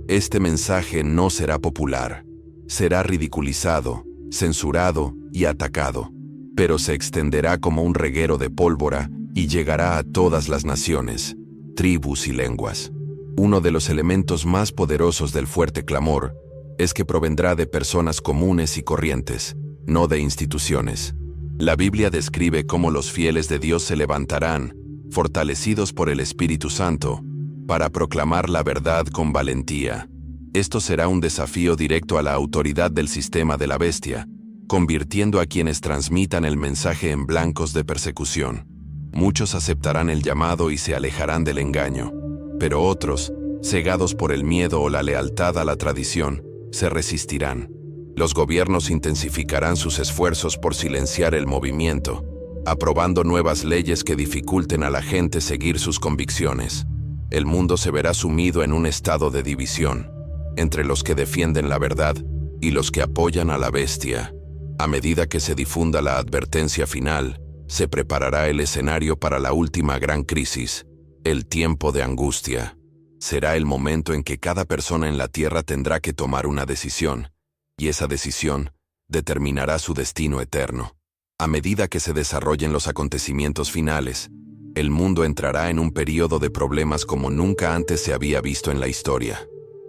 Este mensaje no será popular. Será ridiculizado, censurado y atacado, pero se extenderá como un reguero de pólvora y llegará a todas las naciones, tribus y lenguas. Uno de los elementos más poderosos del fuerte clamor es que provendrá de personas comunes y corrientes, no de instituciones. La Biblia describe cómo los fieles de Dios se levantarán, fortalecidos por el Espíritu Santo, para proclamar la verdad con valentía. Esto será un desafío directo a la autoridad del sistema de la bestia, convirtiendo a quienes transmitan el mensaje en blancos de persecución. Muchos aceptarán el llamado y se alejarán del engaño, pero otros, cegados por el miedo o la lealtad a la tradición, se resistirán. Los gobiernos intensificarán sus esfuerzos por silenciar el movimiento, aprobando nuevas leyes que dificulten a la gente seguir sus convicciones. El mundo se verá sumido en un estado de división, entre los que defienden la verdad y los que apoyan a la bestia. A medida que se difunda la advertencia final, se preparará el escenario para la última gran crisis, el tiempo de angustia. Será el momento en que cada persona en la tierra tendrá que tomar una decisión, y esa decisión determinará su destino eterno. A medida que se desarrollen los acontecimientos finales, el mundo entrará en un período de problemas como nunca antes se había visto en la historia.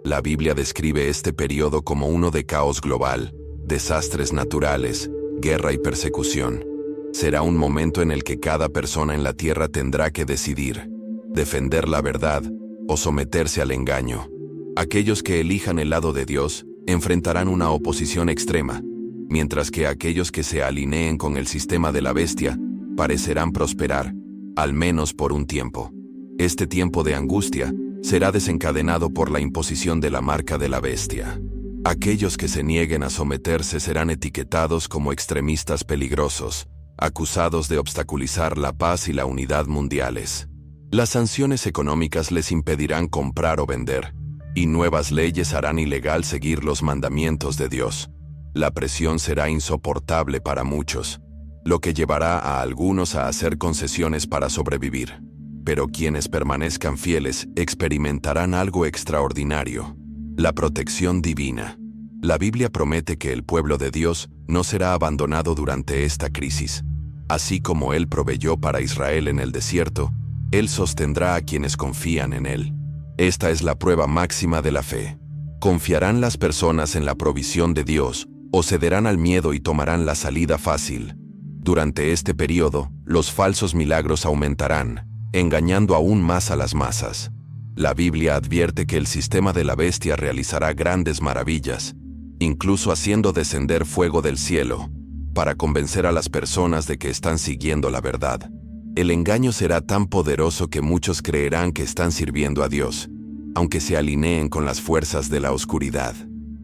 La Biblia describe este período como uno de caos global, desastres naturales, guerra y persecución. Será un momento en el que cada persona en la tierra tendrá que decidir, defender la verdad o someterse al engaño. Aquellos que elijan el lado de Dios enfrentarán una oposición extrema, mientras que aquellos que se alineen con el sistema de la bestia parecerán prosperar, al menos por un tiempo. Este tiempo de angustia será desencadenado por la imposición de la marca de la bestia. Aquellos que se nieguen a someterse serán etiquetados como extremistas peligrosos, acusados de obstaculizar la paz y la unidad mundiales. Las sanciones económicas les impedirán comprar o vender, y nuevas leyes harán ilegal seguir los mandamientos de Dios. La presión será insoportable para muchos, lo que llevará a algunos a hacer concesiones para sobrevivir. Pero quienes permanezcan fieles experimentarán algo extraordinario: la protección divina. La Biblia promete que el pueblo de Dios no será abandonado durante esta crisis. Así como Él proveyó para Israel en el desierto, Él sostendrá a quienes confían en Él. Esta es la prueba máxima de la fe. ¿Confiarán las personas en la provisión de Dios o cederán al miedo y tomarán la salida fácil? Durante este periodo, los falsos milagros aumentarán, engañando aún más a las masas. La Biblia advierte que el sistema de la bestia realizará grandes maravillas, incluso haciendo descender fuego del cielo, para convencer a las personas de que están siguiendo la verdad. El engaño será tan poderoso que muchos creerán que están sirviendo a Dios, aunque se alineen con las fuerzas de la oscuridad.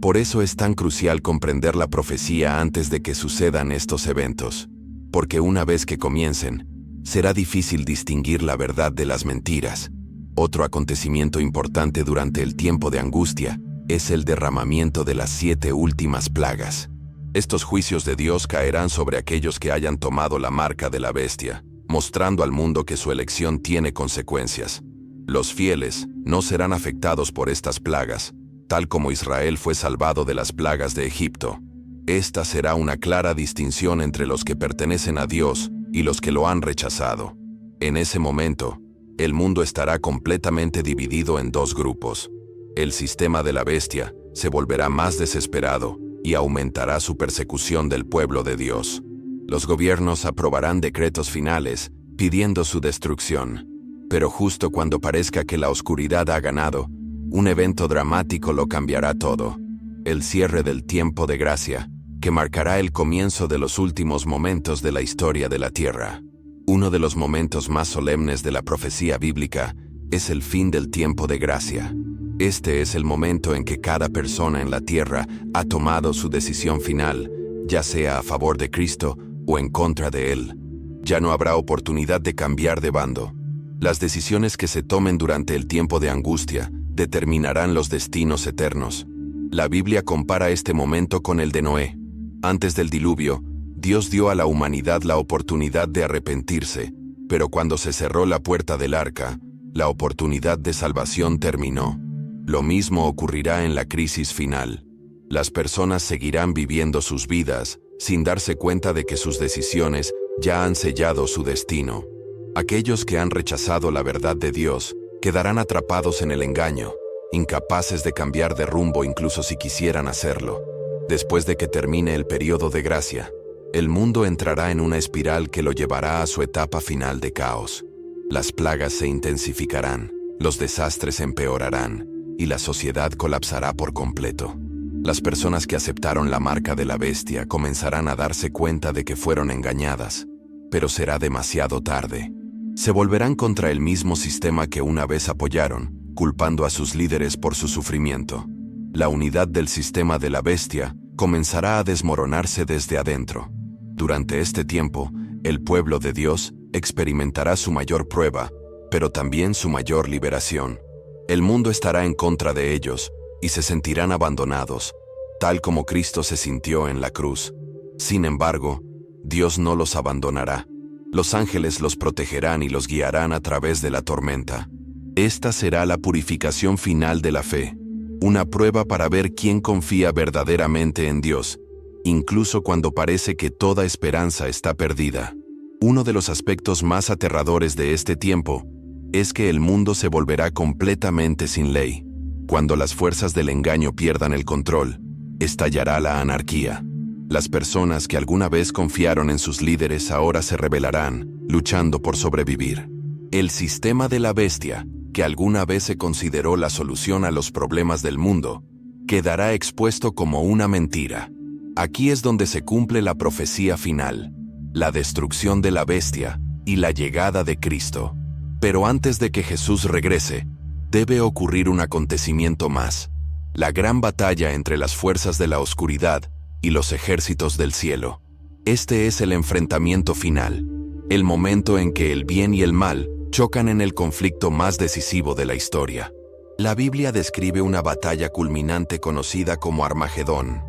Por eso es tan crucial comprender la profecía antes de que sucedan estos eventos, porque una vez que comiencen, será difícil distinguir la verdad de las mentiras. Otro acontecimiento importante durante el tiempo de angustia es el derramamiento de las 7 últimas plagas. Estos juicios de Dios caerán sobre aquellos que hayan tomado la marca de la bestia, mostrando al mundo que su elección tiene consecuencias. Los fieles no serán afectados por estas plagas, tal como Israel fue salvado de las plagas de Egipto. Esta será una clara distinción entre los que pertenecen a Dios y los que lo han rechazado. En ese momento, el mundo estará completamente dividido en 2 grupos. El sistema de la bestia se volverá más desesperado y aumentará su persecución del pueblo de Dios. Los gobiernos aprobarán decretos finales pidiendo su destrucción. Pero justo cuando parezca que la oscuridad ha ganado, un evento dramático lo cambiará todo: el cierre del tiempo de gracia, que marcará el comienzo de los últimos momentos de la historia de la tierra. Uno de los momentos más solemnes de la profecía bíblica es el fin del tiempo de gracia. Este es el momento en que cada persona en la tierra ha tomado su decisión final, ya sea a favor de Cristo o en contra de Él. Ya no habrá oportunidad de cambiar de bando. Las decisiones que se tomen durante el tiempo de angustia determinarán los destinos eternos. La Biblia compara este momento con el de Noé. Antes del diluvio, Dios dio a la humanidad la oportunidad de arrepentirse, pero cuando se cerró la puerta del arca, la oportunidad de salvación terminó. Lo mismo ocurrirá en la crisis final. Las personas seguirán viviendo sus vidas sin darse cuenta de que sus decisiones ya han sellado su destino. Aquellos que han rechazado la verdad de Dios quedarán atrapados en el engaño, incapaces de cambiar de rumbo incluso si quisieran hacerlo. Después de que termine el periodo de gracia, el mundo entrará en una espiral que lo llevará a su etapa final de caos. Las plagas se intensificarán, los desastres empeorarán, y la sociedad colapsará por completo. Las personas que aceptaron la marca de la bestia comenzarán a darse cuenta de que fueron engañadas, pero será demasiado tarde. Se volverán contra el mismo sistema que una vez apoyaron, culpando a sus líderes por su sufrimiento. La unidad del sistema de la bestia comenzará a desmoronarse desde adentro. Durante este tiempo, el pueblo de Dios experimentará su mayor prueba, pero también su mayor liberación. El mundo estará en contra de ellos y se sentirán abandonados, tal como Cristo se sintió en la cruz. Sin embargo, Dios no los abandonará. Los ángeles los protegerán y los guiarán a través de la tormenta. Esta será la purificación final de la fe, una prueba para ver quién confía verdaderamente en Dios, incluso cuando parece que toda esperanza está perdida. Uno de los aspectos más aterradores de este tiempo es que el mundo se volverá completamente sin ley. Cuando las fuerzas del engaño pierdan el control, estallará la anarquía. Las personas que alguna vez confiaron en sus líderes ahora se rebelarán, luchando por sobrevivir. El sistema de la bestia, que alguna vez se consideró la solución a los problemas del mundo, quedará expuesto como una mentira. Aquí es donde se cumple la profecía final, la destrucción de la bestia y la llegada de Cristo. Pero antes de que Jesús regrese, debe ocurrir un acontecimiento más: la gran batalla entre las fuerzas de la oscuridad y los ejércitos del cielo. Este es el enfrentamiento final, el momento en que el bien y el mal chocan en el conflicto más decisivo de la historia. La Biblia describe una batalla culminante conocida como Armagedón,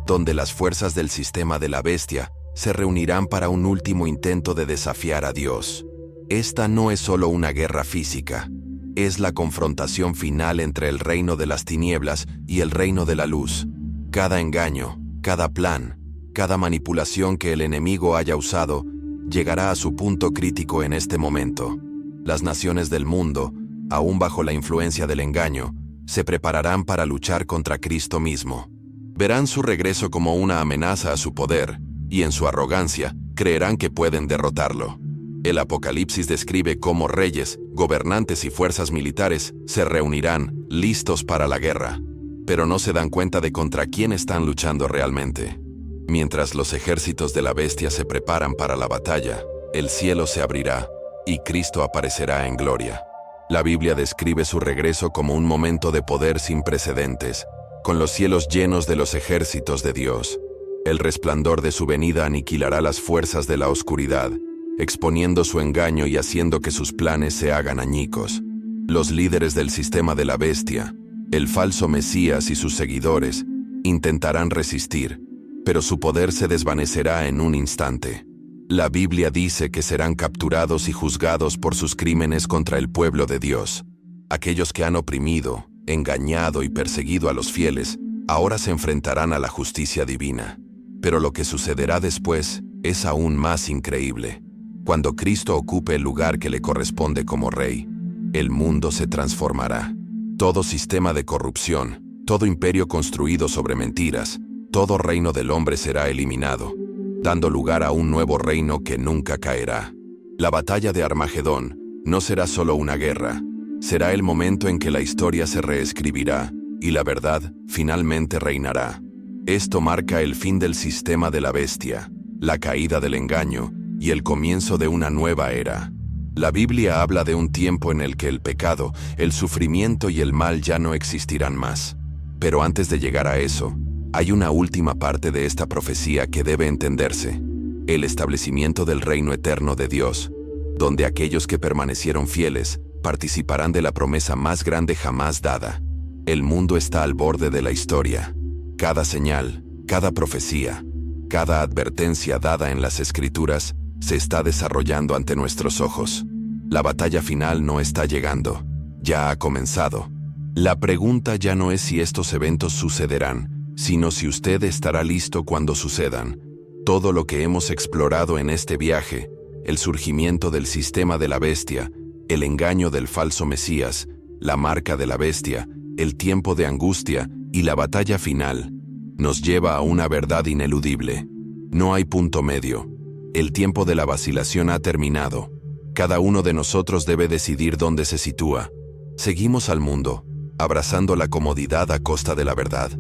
donde las fuerzas del sistema de la bestia se reunirán para un último intento de desafiar a Dios. Esta no es solo una guerra física, es la confrontación final entre el reino de las tinieblas y el reino de la luz. Cada engaño, cada plan, cada manipulación que el enemigo haya usado, llegará a su punto crítico en este momento. Las naciones del mundo, aún bajo la influencia del engaño, se prepararán para luchar contra Cristo mismo. Verán su regreso como una amenaza a su poder, y en su arrogancia, creerán que pueden derrotarlo. El Apocalipsis describe cómo reyes, gobernantes y fuerzas militares se reunirán, listos para la guerra, pero no se dan cuenta de contra quién están luchando realmente. Mientras los ejércitos de la bestia se preparan para la batalla, el cielo se abrirá y Cristo aparecerá en gloria. La Biblia describe su regreso como un momento de poder sin precedentes, con los cielos llenos de los ejércitos de Dios. El resplandor de su venida aniquilará las fuerzas de la oscuridad, exponiendo su engaño y haciendo que sus planes se hagan añicos. Los líderes del sistema de la bestia, el falso Mesías y sus seguidores, intentarán resistir, pero su poder se desvanecerá en un instante. La Biblia dice que serán capturados y juzgados por sus crímenes contra el pueblo de Dios. Aquellos que han oprimido, engañado y perseguido a los fieles, ahora se enfrentarán a la justicia divina. Pero lo que sucederá después es aún más increíble. Cuando Cristo ocupe el lugar que le corresponde como Rey, el mundo se transformará. Todo sistema de corrupción, todo imperio construido sobre mentiras, todo reino del hombre será eliminado, dando lugar a un nuevo reino que nunca caerá. La batalla de Armagedón no será solo una guerra, será el momento en que la historia se reescribirá y la verdad finalmente reinará. Esto marca el fin del sistema de la bestia, la caída del engaño y el comienzo de una nueva era. La Biblia habla de un tiempo en el que el pecado, el sufrimiento y el mal ya no existirán más. Pero antes de llegar a eso, hay una última parte de esta profecía que debe entenderse: el establecimiento del reino eterno de Dios, donde aquellos que permanecieron fieles participarán de la promesa más grande jamás dada. El mundo está al borde de la historia. Cada señal, cada profecía, cada advertencia dada en las Escrituras se está desarrollando ante nuestros ojos. La batalla final no está llegando, ya ha comenzado. La pregunta ya no es si estos eventos sucederán, sino si usted estará listo cuando sucedan. Todo lo que hemos explorado en este viaje, el surgimiento del sistema de la bestia, el engaño del falso Mesías, la marca de la bestia, el tiempo de angustia y la batalla final, nos lleva a una verdad ineludible. No hay punto medio. El tiempo de la vacilación ha terminado. Cada uno de nosotros debe decidir dónde se sitúa. ¿Seguimos al mundo, abrazando la comodidad a costa de la verdad?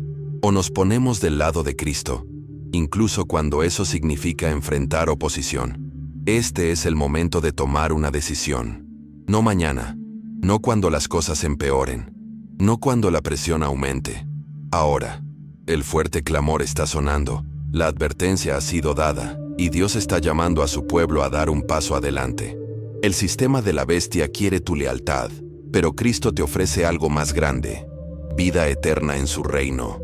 ¿O nos ponemos del lado de Cristo, incluso cuando eso significa enfrentar oposición? Este es el momento de tomar una decisión. No mañana, no cuando las cosas empeoren, no cuando la presión aumente. Ahora, el fuerte clamor está sonando, la advertencia ha sido dada, y Dios está llamando a su pueblo a dar un paso adelante. El sistema de la bestia quiere tu lealtad, pero Cristo te ofrece algo más grande: vida eterna en su reino,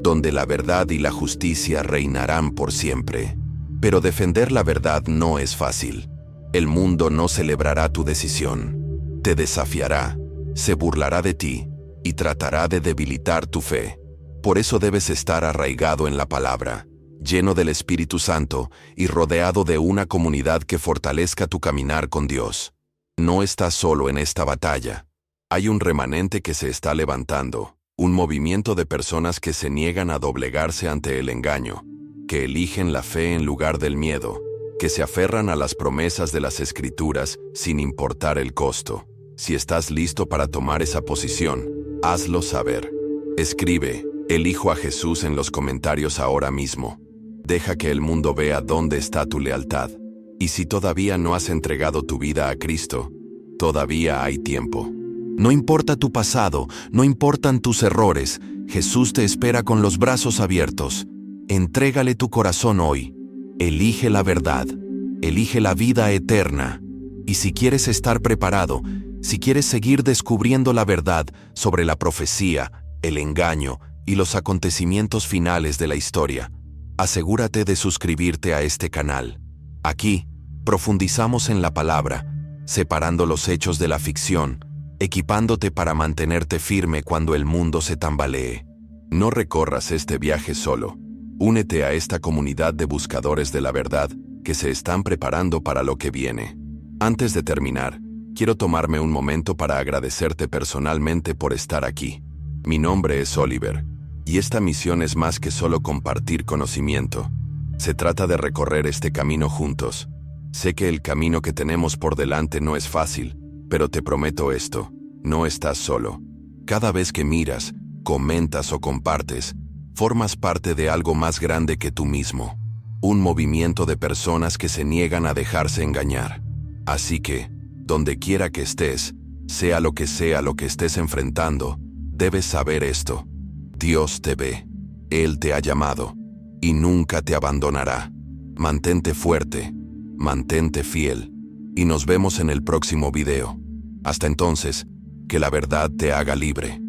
donde la verdad y la justicia reinarán por siempre. Pero defender la verdad no es fácil. El mundo no celebrará tu decisión. Te desafiará, se burlará de ti y tratará de debilitar tu fe. Por eso debes estar arraigado en la palabra, lleno del Espíritu Santo y rodeado de una comunidad que fortalezca tu caminar con Dios. No estás solo en esta batalla. Hay un remanente que se está levantando, un movimiento de personas que se niegan a doblegarse ante el engaño, que eligen la fe en lugar del miedo, que se aferran a las promesas de las Escrituras sin importar el costo. Si estás listo para tomar esa posición, hazlo saber. Escribe, elijo a Jesús en los comentarios ahora mismo. Deja que el mundo vea dónde está tu lealtad. Y si todavía no has entregado tu vida a Cristo, todavía hay tiempo. No importa tu pasado, no importan tus errores, Jesús te espera con los brazos abiertos. Entrégale tu corazón hoy. Elige la verdad. Elige la vida eterna. Y si quieres estar preparado, si quieres seguir descubriendo la verdad sobre la profecía, el engaño y los acontecimientos finales de la historia, asegúrate de suscribirte a este canal. Aquí, profundizamos en la palabra, separando los hechos de la ficción, equipándote para mantenerte firme cuando el mundo se tambalee. No recorras este viaje solo. Únete a esta comunidad de buscadores de la verdad que se están preparando para lo que viene. Antes de terminar, quiero tomarme un momento para agradecerte personalmente por estar aquí. Mi nombre es Oliver, y esta misión es más que solo compartir conocimiento. Se trata de recorrer este camino juntos. Sé que el camino que tenemos por delante no es fácil, pero te prometo esto: no estás solo. Cada vez que miras, comentas o compartes, formas parte de algo más grande que tú mismo. Un movimiento de personas que se niegan a dejarse engañar. Así que, donde quiera que estés, sea lo que estés enfrentando, debes saber esto: Dios te ve. Él te ha llamado y nunca te abandonará. Mantente fuerte, mantente fiel, y nos vemos en el próximo video. Hasta entonces, que la verdad te haga libre.